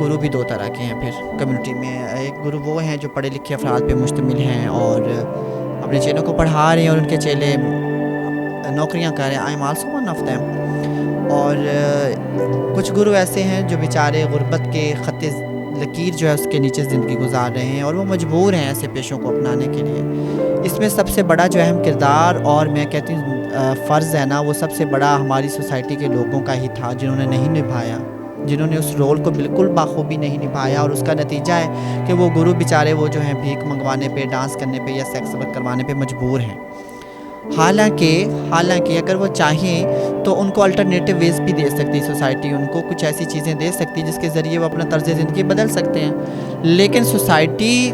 گرو بھی دو طرح کے ہیں پھر کمیونٹی میں. ایک گرو وہ ہیں جو پڑھے لکھے افراد پہ مشتمل ہیں اور اپنے چیلوں کو پڑھا رہے ہیں اور ان کے چیلے نوکریاں کر رہے ہیں. I am also one of them. اور کچھ گرو ایسے ہیں جو بیچارے غربت کے خط لکیر جو ہے اس کے نیچے زندگی گزار رہے ہیں اور وہ مجبور ہیں ایسے پیشوں کو اپنانے کے لیے. اس میں سب سے بڑا جو اہم کردار اور میں کہتی ہوں فرض ہے نا, وہ سب سے بڑا ہماری سوسائٹی کے لوگوں کا ہی تھا جنہوں نے نہیں نبھایا, جنہوں نے اس رول کو بالکل بخوبی نہیں نبھایا. اور اس کا نتیجہ ہے کہ وہ گرو بیچارے وہ جو ہیں بھیک منگوانے پہ, ڈانس کرنے پہ یا سیکس ورک کروانے پہ مجبور ہیں. حالانکہ اگر وہ چاہیں تو ان کو الٹرنیٹیو ویز بھی دے سکتی سوسائٹی, ان کو کچھ ایسی چیزیں دے سکتی جس کے ذریعے وہ اپنا طرز زندگی بدل سکتے ہیں. لیکن سوسائٹی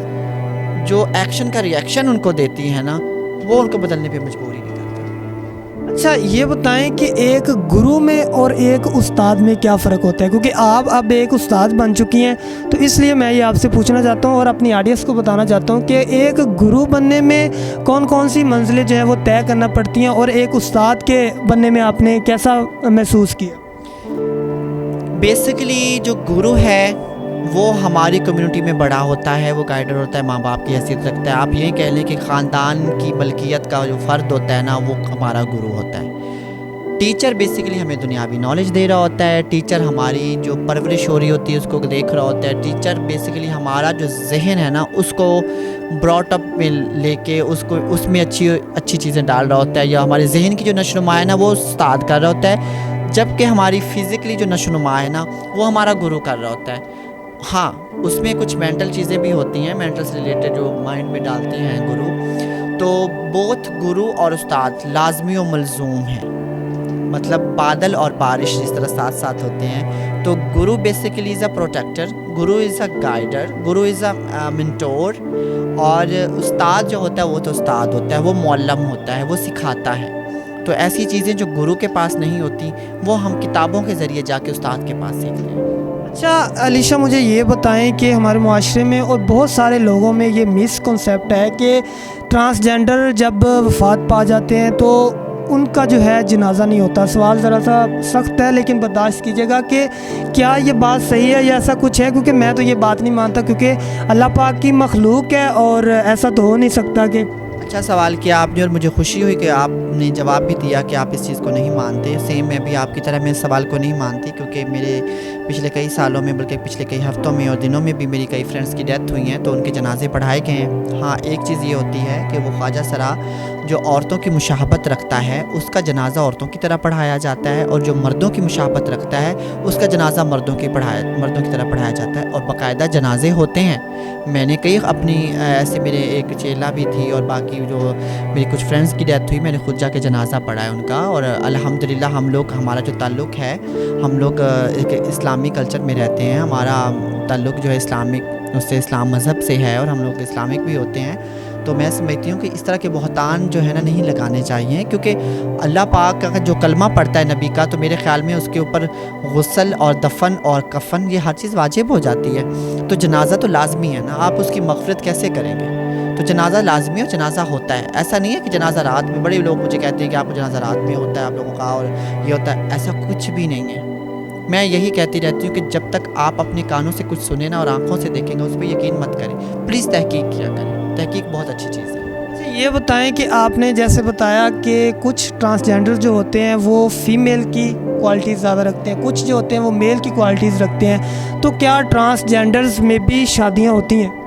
جو ایکشن کا ریئیکشن ان کو دیتی ہے نا, وہ ان کو بدلنے پہ مجبور ہی نہیں کرتا. اچھا یہ بتائیں کہ ایک گرو میں اور ایک استاد میں کیا فرق ہوتا ہے, کیونکہ آپ اب ایک استاد بن چکی ہیں, تو اس لیے میں یہ آپ سے پوچھنا چاہتا ہوں اور اپنی آڈینس کو بتانا چاہتا ہوں کہ ایک گرو بننے میں کون کون سی منزلیں جو ہیں وہ طے کرنا پڑتی ہیں, اور ایک استاد کے بننے میں آپ نے کیسا محسوس کیا؟ بیسیکلی جو گرو ہے وہ ہماری کمیونٹی میں بڑا ہوتا ہے, وہ گائیڈر ہوتا ہے, ماں باپ کی حیثیت رکھتا ہے. آپ یہی کہہ لیں کہ خاندان کی ملکیت کا جو فرد ہوتا ہے نا, وہ ہمارا گرو ہوتا ہے. ٹیچر بیسیکلی ہمیں دنیاوی نالج دے رہا ہوتا ہے, ٹیچر ہماری جو پرورش ہو رہی ہوتی ہے اس کو دیکھ رہا ہوتا ہے. ٹیچر بیسیکلی ہمارا جو ذہن ہے نا اس کو براٹ اپ میں لے کے اس میں اچھی چیزیں ڈال رہا ہوتا ہے, یا ہمارے ذہن کی جو نشو نما ہے نا وہ استاد کر رہا ہوتا ہے, جبکہ ہماری فزیکلی جو نشو نما ہے نا وہ ہمارا گرو کر رہا ہوتا ہے. ہاں اس میں کچھ مینٹل چیزیں بھی ہوتی ہیں, مینٹل سے ریلیٹڈ جو مائنڈ میں ڈالتے ہیں گرو. تو بوتھ گرو اور استاد لازمی و ملزوم ہیں, مطلب بادل اور بارش جس طرح ساتھ ساتھ ہوتے ہیں. تو گرو basically is a protector, grow is a guider, grow is a mentor, اور استاد جو ہوتا ہے وہ تو استاد ہوتا ہے, وہ معلم ہوتا ہے, وہ سکھاتا ہے. تو ایسی چیزیں جو گرو کے پاس نہیں ہوتی وہ ہم کتابوں کے ذریعے جا کے استاد کے پاس سیکھتے ہیں. اچھا علیشہ مجھے یہ بتائیں کہ ہمارے معاشرے میں اور بہت سارے لوگوں میں یہ مس کنسیپٹ ہے کہ ٹرانسجینڈر جب وفات پا جاتے ہیں تو ان کا جو ہے جنازہ نہیں ہوتا. سوال ذرا سا سخت ہے لیکن برداشت کیجیے گا کہ کیا یہ بات صحیح ہے یا ایسا کچھ ہے, کیونکہ میں تو یہ بات نہیں مانتا, کیونکہ اللہ پاک کی مخلوق ہے اور ایسا تو ہو نہیں سکتا. کہ اچھا سوال کیا آپ نے, اور مجھے خوشی ہوئی کہ آپ نے جواب بھی دیا کہ آپ اس چیز کو نہیں مانتے. سیم میں بھی آپ کی طرح میں اس سوال کو نہیں مانتی, کیونکہ میرے پچھلے کئی سالوں میں بلکہ پچھلے کئی ہفتوں میں اور دنوں میں بھی میری کئی فرینڈس کی ڈیتھ ہوئی ہیں تو ان کے جنازے پڑھائے گئے ہیں. ہاں ایک چیز یہ ہوتی ہے کہ وہ خواجہ سرا جو عورتوں کی مشابہت رکھتا ہے اس کا جنازہ عورتوں کی طرح پڑھایا جاتا ہے, اور جو مردوں کی مشابہت رکھتا ہے اس کا جنازہ مردوں کی طرح پڑھایا جاتا ہے, اور باقاعدہ جنازے ہوتے ہیں. میں نے کئی اپنی ایسے میرے ایک چیلا بھی تھی اور باقی جو میری کچھ فرینڈس کی ڈیتھ ہوئی, میں نے خود جا کے جنازہ پڑھا ہے ان کا. اور الحمدللہ ہمارا جو تعلق ہے, ہم لوگ ایک اسلامی کلچر میں رہتے ہیں, ہمارا تعلق جو ہے اسلام مذہب سے ہے, اور ہم لوگ اسلامک بھی ہوتے ہیں. تو میں سمجھتی ہوں کہ اس طرح کے بہتان جو ہے نا نہیں لگانے چاہیے, کیونکہ اللہ پاک کا جو کلمہ پڑھتا ہے نبی کا, تو میرے خیال میں اس کے اوپر غسل اور دفن اور کفن یہ ہر چیز واجب ہو جاتی ہے. تو جنازہ تو لازمی ہے نا, آپ اس کی مغفرت کیسے کریں گے؟ تو جنازہ لازمی اور جنازہ ہوتا ہے. ایسا نہیں ہے کہ جنازہ رات میں, بڑے لوگ مجھے کہتے ہیں کہ آپ کو جنازہ رات میں ہوتا ہے آپ لوگوں کا اور یہ ہوتا ہے, ایسا کچھ بھی نہیں ہے. میں یہی کہتی رہتی ہوں کہ جب تک آپ اپنے کانوں سے کچھ سنیں نا اور آنکھوں سے دیکھیں گے اس پہ یقین مت کریں, پلیز تحقیق کیا کریں, تحقیق بہت اچھی چیز ہے. یہ بتائیں کہ آپ نے جیسے بتایا کہ کچھ ٹرانسجینڈر جو ہوتے ہیں وہ فیمیل کی کوالٹیز زیادہ رکھتے ہیں, کچھ جو ہوتے ہیں وہ میل کی کوالٹیز رکھتے ہیں, تو کیا ٹرانسجینڈرز میں بھی شادیاں ہوتی ہیں؟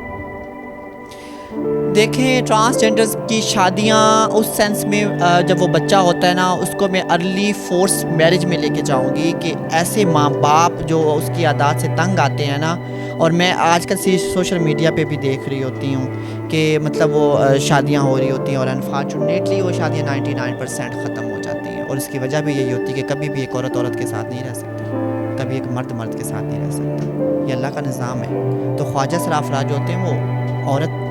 دیکھیں ٹرانسجینڈرز کی شادیاں اس سینس میں جب وہ بچہ ہوتا ہے نا اس کو میں ارلی فورس میرج میں لے کے جاؤں گی, کہ ایسے ماں باپ جو اس کی عادات سے تنگ آتے ہیں نا, اور میں آج کل سوشل میڈیا پہ بھی دیکھ رہی ہوتی ہوں کہ مطلب وہ شادیاں ہو رہی ہوتی ہیں اور انفارچونیٹلی وہ شادیاں 99% ختم ہو جاتی ہیں, اور اس کی وجہ بھی یہی ہوتی ہے کہ کبھی بھی ایک عورت کے ساتھ نہیں رہ سکتی, کبھی ایک مرد کے ساتھ نہیں رہ سکتا, یہ اللہ کا نظام ہے. تو خواجہ سرا افراد جو ہوتے ہیں وہ عورت,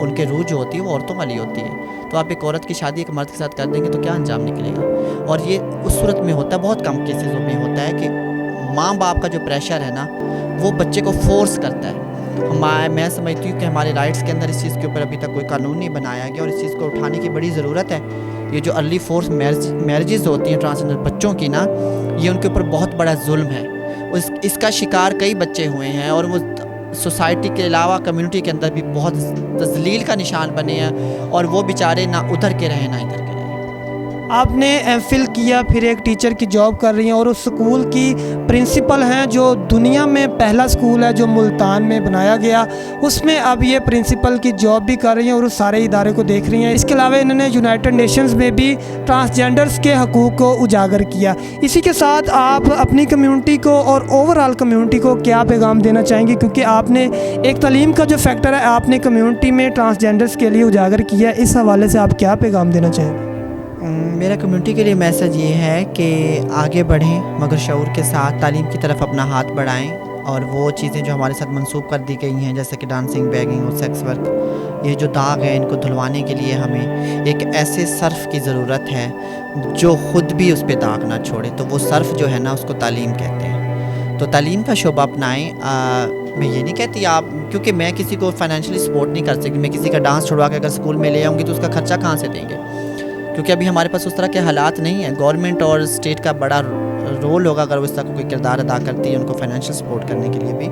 ان کے روح جو ہوتی ہے وہ عورتوں والی ہوتی ہے, تو آپ ایک عورت کی شادی ایک مرد کے ساتھ کر دیں گے تو کیا انجام نکلے گا؟ اور یہ اس صورت میں ہوتا ہے, بہت کم کیسز میں ہوتا ہے کہ ماں باپ کا جو پریشر ہے نا وہ بچے کو فورس کرتا ہے. میں سمجھتی ہوں کہ ہمارے رائٹس کے اندر اس چیز کے اوپر ابھی تک کوئی قانون نہیں بنایا گیا, اور اس چیز کو اٹھانے کی بڑی ضرورت ہے. یہ جو ارلی فورس میرجز ہوتی ہیں ٹرانسجنڈر بچوں کی نا, یہ ان کے اوپر بہت بڑا ظلم ہے. اس کا شکار کئی بچے ہوئے ہیں اور وہ سوسائٹی کے علاوہ کمیونٹی کے اندر بھی بہت تذلیل کا نشان بنے ہیں اور وہ بیچارے نہ ادھر کے رہیں نہ ادھر کے رہیں۔ آپ نے ایم فل کیا، پھر ایک ٹیچر کی جاب کر رہی ہیں اور اس سکول کی پرنسپل ہیں جو دنیا میں پہلا سکول ہے جو ملتان میں بنایا گیا، اس میں اب یہ پرنسپل کی جاب بھی کر رہی ہیں اور اس سارے ادارے کو دیکھ رہی ہیں۔ اس کے علاوہ انہوں نے یونائٹڈ نیشنز میں بھی ٹرانسجینڈرز کے حقوق کو اجاگر کیا۔ اسی کے ساتھ آپ اپنی کمیونٹی کو اور اوور آل کمیونٹی کو کیا پیغام دینا چاہیں گے، کیونکہ آپ نے ایک تعلیم کا جو فیکٹر ہے آپ نے کمیونٹی میں ٹرانسجینڈرز کے لیے اجاگر کیا، اس حوالے سے آپ کیا پیغام دینا چاہیں گے؟ میرا کمیونٹی کے لیے میسج یہ ہے کہ آگے بڑھیں مگر شعور کے ساتھ، تعلیم کی طرف اپنا ہاتھ بڑھائیں، اور وہ چیزیں جو ہمارے ساتھ منسوب کر دی گئی ہیں جیسے کہ ڈانسنگ، بیگنگ اور سیکس ورک، یہ جو داغ ہے ان کو دھلوانے کے لیے ہمیں ایک ایسے صرف کی ضرورت ہے جو خود بھی اس پہ داغ نہ چھوڑے۔ تو وہ صرف جو ہے نا اس کو تعلیم کہتے ہیں، تو تعلیم کا شعبہ اپنائیں۔ میں یہ نہیں کہتی آپ، کیونکہ میں کسی کو فائنینشلی سپورٹ نہیں کر سکتی، میں کسی کا ڈانس چھڑوا کے اگر اسکول میں لے آؤں گی تو اس کا خرچہ کہاں سے دیں گے، کیونکہ ابھی ہمارے پاس اس طرح کے حالات نہیں ہیں۔ گورنمنٹ اور اسٹیٹ کا بڑا رول ہوگا اگر اس طرح کوئی کردار ادا کرتی ہے ان کو فائنینشیل سپورٹ کرنے کے لیے بھی۔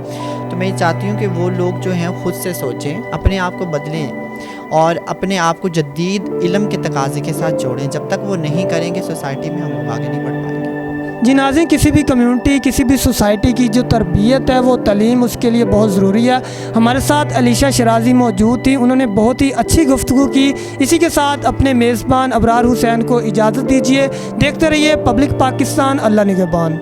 تو میں یہ چاہتی ہوں کہ وہ لوگ جو ہیں خود سے سوچیں، اپنے آپ کو بدلیں اور اپنے آپ کو جدید علم کے تقاضے کے ساتھ جوڑیں۔ جب تک وہ نہیں کریں گے سوسائٹی میں ہم لوگ آگے نہیں بڑھ پائیں گے۔ جی ناظرین، کسی بھی کمیونٹی، کسی بھی سوسائٹی کی جو تربیت ہے وہ تعلیم اس کے لیے بہت ضروری ہے۔ ہمارے ساتھ علیشہ شرازی موجود تھی، انہوں نے بہت ہی اچھی گفتگو کی۔ اسی کے ساتھ اپنے میزبان ابرار حسین کو اجازت دیجیے۔ دیکھتے رہیے پبلک پاکستان۔ اللہ نگہبان۔